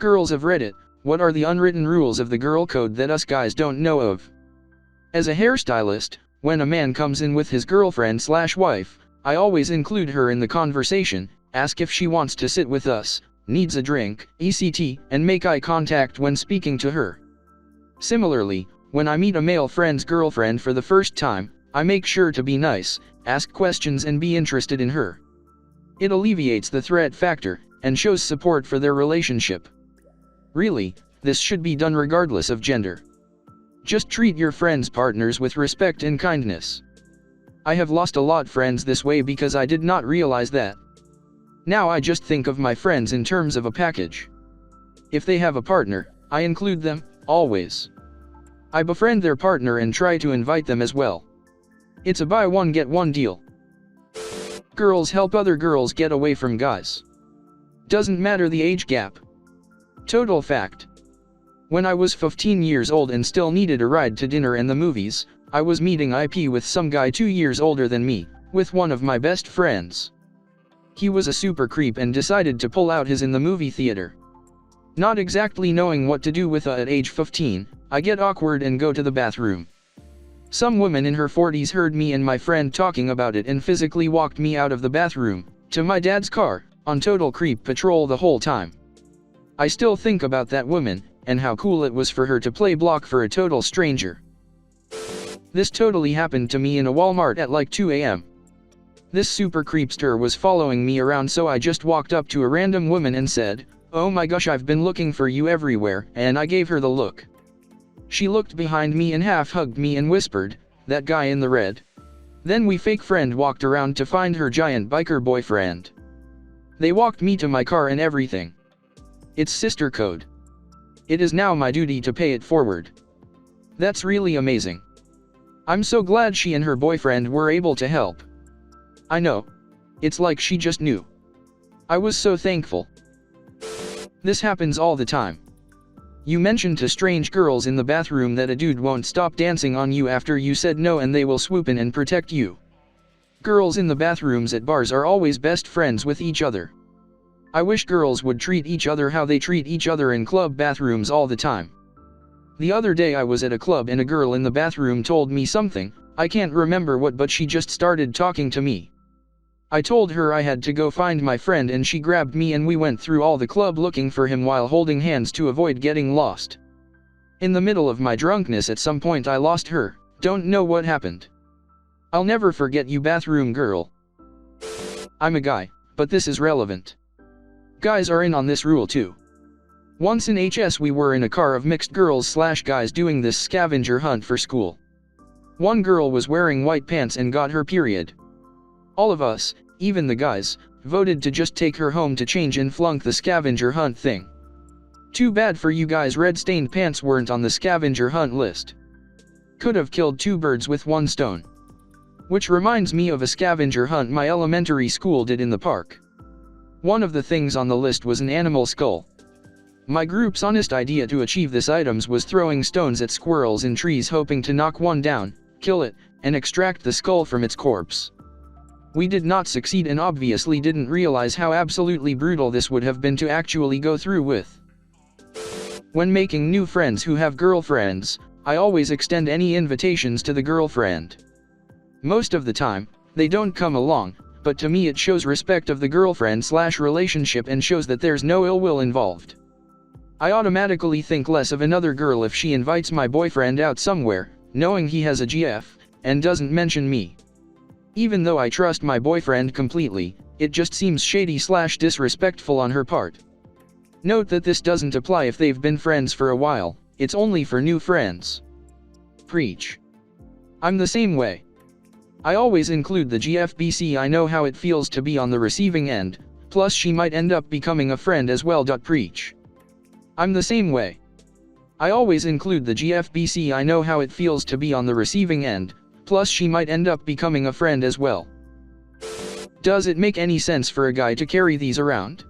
Girls of Reddit, what are the unwritten rules of the girl code that us guys don't know of? As a hairstylist, when a man comes in with his girlfriend/wife, I always include her in the conversation, ask if she wants to sit with us, needs a drink, etc., and make eye contact when speaking to her. Similarly, when I meet a male friend's girlfriend for the first time, I make sure to be nice, ask questions and be interested in her. It alleviates the threat factor, and shows support for their relationship. Really, this should be done regardless of gender. Just treat your friends' partners with respect and kindness. I have lost a lot friends this way because I did not realize that. Now I just think of my friends in terms of a package. If they have a partner, I include them, always. I befriend their partner and try to invite them as well. It's a buy one get one deal. Girls help other girls get away from guys. Doesn't matter the age gap. Total fact. When I was 15 years old and still needed a ride to dinner and the movies, I was meeting IP with some guy 2 years older than me, with one of my best friends. He was a super creep and decided to pull out his in the movie theater. Not exactly knowing what to do with at age 15, I get awkward and go to the bathroom. Some woman in her 40s heard me and my friend talking about it and physically walked me out of the bathroom, to my dad's car, on total creep patrol the whole time. I still think about that woman, and how cool it was for her to play block for a total stranger. This totally happened to me in a Walmart at like 2 a.m. This super creepster was following me around, so I just walked up to a random woman and said, "Oh my gosh, I've been looking for you everywhere," and I gave her the look. She looked behind me and half hugged me and whispered, "That guy in the red." Then we fake friend walked around to find her giant biker boyfriend. They walked me to my car and everything. It's sister code. It is now my duty to pay it forward. That's really amazing. I'm so glad she and her boyfriend were able to help. I know. It's like she just knew. I was so thankful. This happens all the time. You mention to strange girls in the bathroom that a dude won't stop dancing on you after you said no, and they will swoop in and protect you. Girls in the bathrooms at bars are always best friends with each other. I wish girls would treat each other how they treat each other in club bathrooms all the time. The other day I was at a club and a girl in the bathroom told me something, I can't remember what, but she just started talking to me. I told her I had to go find my friend and she grabbed me and we went through all the club looking for him while holding hands to avoid getting lost. In the middle of my drunkenness at some point I lost her, don't know what happened. I'll never forget you, bathroom girl. I'm a guy, but this is relevant. Guys are in on this rule too. Once in HS we were in a car of mixed girls/guys doing this scavenger hunt for school. One girl was wearing white pants and got her period. All of us, even the guys, voted to just take her home to change and flunk the scavenger hunt thing. Too bad for you guys, red stained pants weren't on the scavenger hunt list. Could have killed two birds with one stone. Which reminds me of a scavenger hunt my elementary school did in the park. One of the things on the list was an animal skull. My group's honest idea to achieve this items was throwing stones at squirrels in trees, hoping to knock one down, kill it, and extract the skull from its corpse. We did not succeed and obviously didn't realize how absolutely brutal this would have been to actually go through with. When making new friends who have girlfriends, I always extend any invitations to the girlfriend. Most of the time, they don't come along, but to me it shows respect of the girlfriend/relationship and shows that there's no ill will involved. I automatically think less of another girl if she invites my boyfriend out somewhere, knowing he has a GF, and doesn't mention me. Even though I trust my boyfriend completely, it just seems shady/disrespectful on her part. Note that this doesn't apply if they've been friends for a while, it's only for new friends. Preach. I'm the same way. I always include the GFBC. I know how it feels to be on the receiving end, plus she might end up becoming a friend as well. Preach. I'm the same way. I always include the GFBC. I know how it feels to be on the receiving end, plus she might end up becoming a friend as well. Does it make any sense for a guy to carry these around?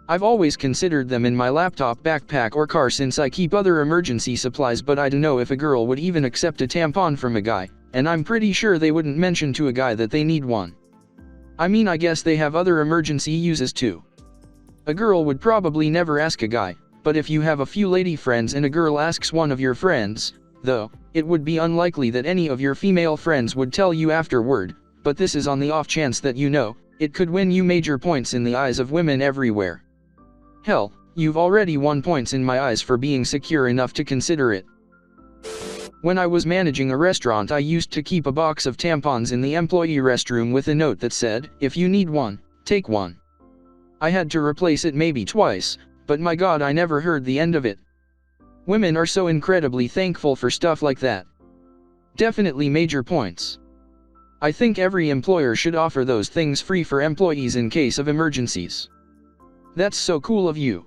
I've always considered them in my laptop backpack or car since I keep other emergency supplies, but I don't know if a girl would even accept a tampon from a guy, and I'm pretty sure they wouldn't mention to a guy that they need one. I mean, I guess they have other emergency uses too. A girl would probably never ask a guy, But if you have a few lady friends and a girl asks one of your friends, though, it would be unlikely that any of your female friends would tell you afterward, but this is on the off chance that you know, it could win you major points in the eyes of women everywhere. Hell, you've already won points in my eyes for being secure enough to consider it. When I was managing a restaurant, I used to keep a box of tampons in the employee restroom with a note that said, "If you need one, take one." I had to replace it maybe twice, but my God, I never heard the end of it. Women are so incredibly thankful for stuff like that. Definitely major points. I think every employer should offer those things free for employees in case of emergencies. That's so cool of you.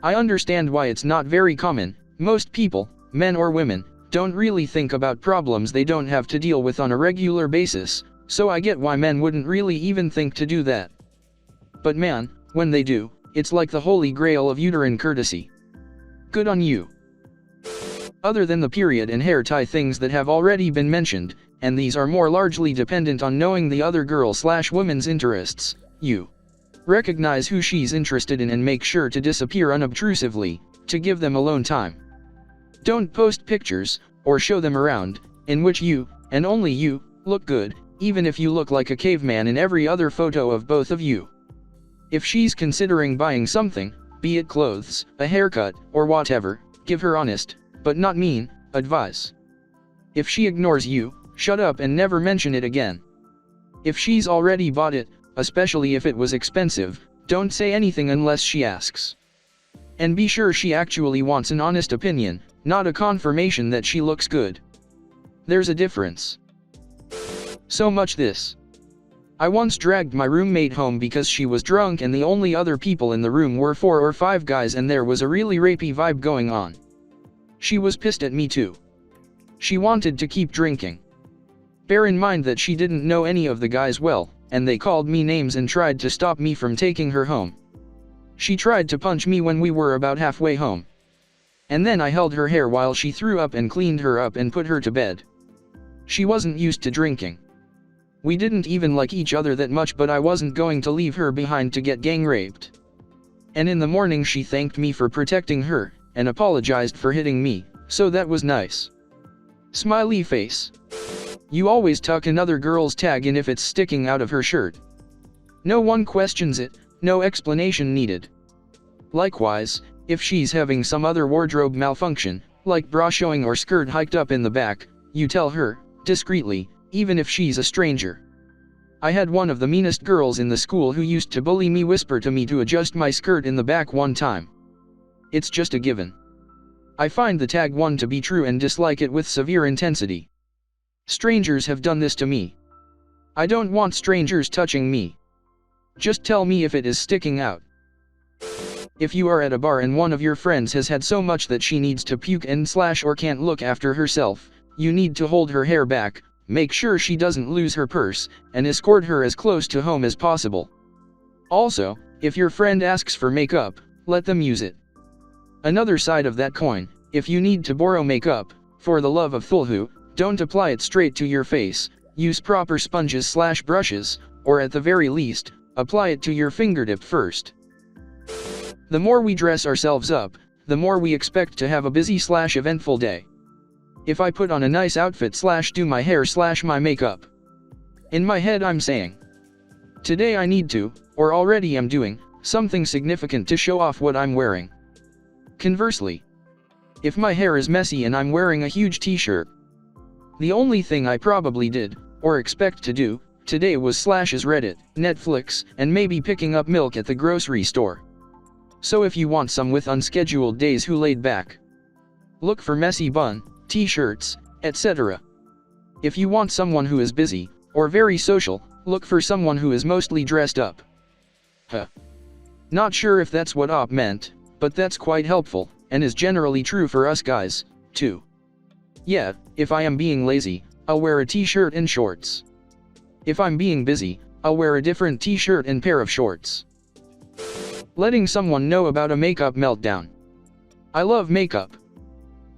I understand why it's not very common. Most people, men or women, don't really think about problems they don't have to deal with on a regular basis, so I get why men wouldn't really even think to do that. But man, when they do, it's like the holy grail of uterine courtesy. Good on you. Other than the period and hair tie things that have already been mentioned, and these are more largely dependent on knowing the other girl/woman's interests, you recognize who she's interested in and make sure to disappear unobtrusively, to give them alone time. Don't post pictures, or show them around, in which you, and only you, look good, even if you look like a caveman in every other photo of both of you. If she's considering buying something, be it clothes, a haircut, or whatever, give her honest, but not mean, advice. If she ignores you, shut up and never mention it again. If she's already bought it, especially if it was expensive, don't say anything unless she asks. And be sure she actually wants an honest opinion, not a confirmation that she looks good. There's a difference. So much this. I once dragged my roommate home because she was drunk and the only other people in the room were 4 or 5 guys and there was a really rapey vibe going on. She was pissed at me too. She wanted to keep drinking. Bear in mind that she didn't know any of the guys well, and they called me names and tried to stop me from taking her home. She tried to punch me when we were about halfway home. And then I held her hair while she threw up and cleaned her up and put her to bed. She wasn't used to drinking. We didn't even like each other that much, but I wasn't going to leave her behind to get gang raped. And in the morning she thanked me for protecting her, and apologized for hitting me, so that was nice. Smiley face. You always tuck another girl's tag in if it's sticking out of her shirt. No one questions it, no explanation needed. Likewise, if she's having some other wardrobe malfunction, like bra showing or skirt hiked up in the back, you tell her, discreetly, even if she's a stranger. I had one of the meanest girls in the school who used to bully me whisper to me to adjust my skirt in the back one time. It's just a given. I find the tag one to be true and dislike it with severe intensity. Strangers have done this to me. I don't want strangers touching me. Just tell me if it is sticking out. If you are at a bar and one of your friends has had so much that she needs to puke or can't look after herself, you need to hold her hair back, make sure she doesn't lose her purse, and escort her as close to home as possible. Also, if your friend asks for makeup, let them use it. Another side of that coin, if you need to borrow makeup, for the love of Thulhu, don't apply it straight to your face, use proper sponges/brushes, or at the very least, apply it to your fingertip first. The more we dress ourselves up, the more we expect to have a busy/eventful day. If I put on a nice outfit/do my hair/my makeup, in my head I'm saying, today I need to, or already am doing, something significant to show off what I'm wearing. Conversely, if my hair is messy and I'm wearing a huge t-shirt, the only thing I probably did, or expect to do, today was /Reddit, Netflix, and maybe picking up milk at the grocery store. So if you want some with unscheduled days who laid back, look for messy bun, t-shirts, etc. If you want someone who is busy, or very social, look for someone who is mostly dressed up. Not sure if that's what Op meant, but that's quite helpful, and is generally true for us guys, too. Yeah, if I am being lazy, I'll wear a t-shirt and shorts. If I'm being busy, I'll wear a different t-shirt and pair of shorts. Letting someone know about a makeup meltdown. I love makeup.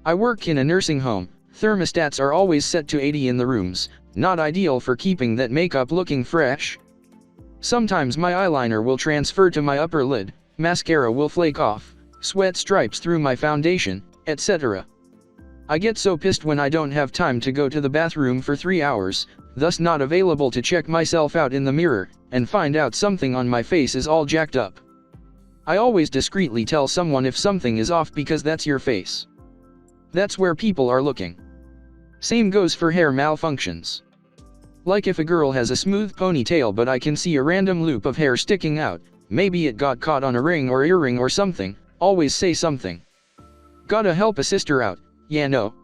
I work in a nursing home, thermostats are always set to 80 in the rooms, not ideal for keeping that makeup looking fresh. Sometimes my eyeliner will transfer to my upper lid, mascara will flake off, sweat stripes through my foundation, etc. I get so pissed when I don't have time to go to the bathroom for 3 hours, thus not available to check myself out in the mirror, and find out something on my face is all jacked up. I always discreetly tell someone if something is off because that's your face. That's where people are looking. Same goes for hair malfunctions. Like if a girl has a smooth ponytail but I can see a random loop of hair sticking out, maybe it got caught on a ring or earring or something, always say something. Gotta help a sister out, yeah no.